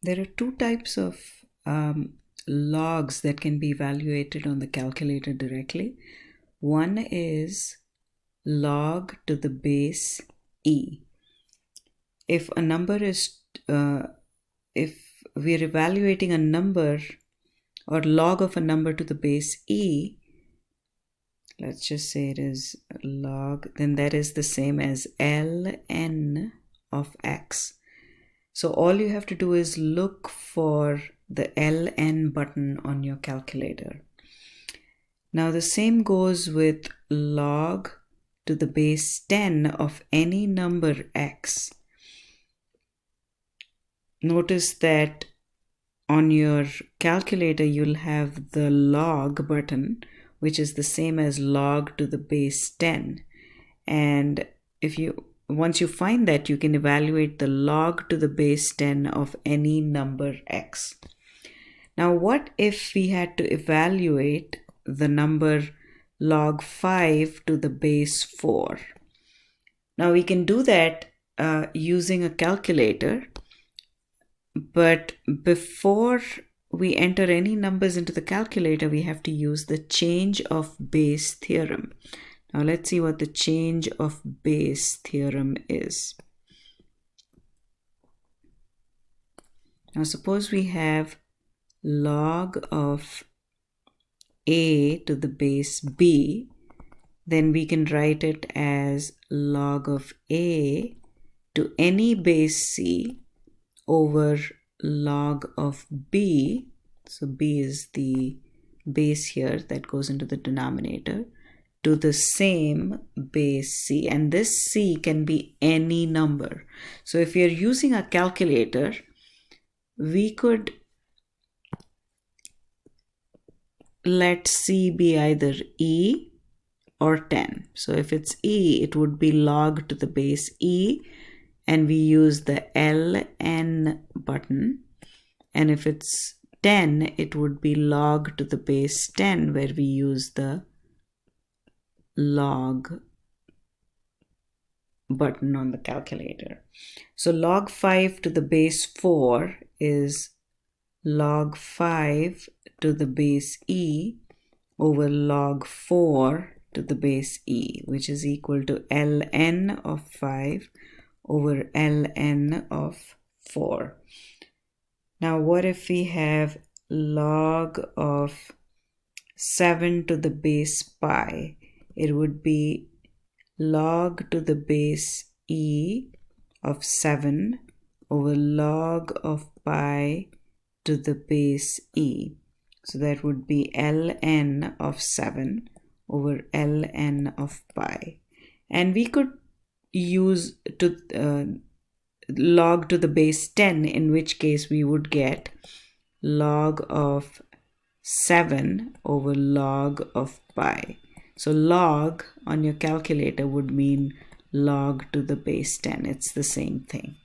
There are two types of logs that can be evaluated on the calculator directly. One is log to the base e. If a number is, if we're evaluating a number or log of a number to the base e, let's just say it is log, then that is the same as ln of x. So all you have to do is look for the ln button on your calculator. Now the same goes with log to the base 10 of any number x. Notice that on your calculator you'll have the log button, which is the same as log to the base 10. And once you find that, you can evaluate the log to the base 10 of any number x. Now, what if we had to evaluate the number log 5 to the base 4? Now, we can do that using a calculator, but before we enter any numbers into the calculator, we have to use the change of base theorem. Now let's see what the change of base theorem is. Now suppose we have log of a to the base b, then we can write it as log of a to any base c over log of b. So b is the base here that goes into the denominator, to the same base c, and this c can be any number. So if you're using a calculator, we could let c be either e or 10. So if it's e, it would be log to the base e, and we use the ln button. And if it's 10, it would be log to the base 10, where we use the log button on the calculator. So log 5 to the base 4 is log 5 to the base e over log 4 to the base e, which is equal to ln of 5 over ln of 4. Now what if we have log of 7 to the base pi? It would be log to the base e of 7 over log of pi to the base e. So that would be ln of 7 over ln of pi. And we could use log to the base 10, in which case we would get log of 7 over log of pi. So log on your calculator would mean log to the base 10. It's the same thing.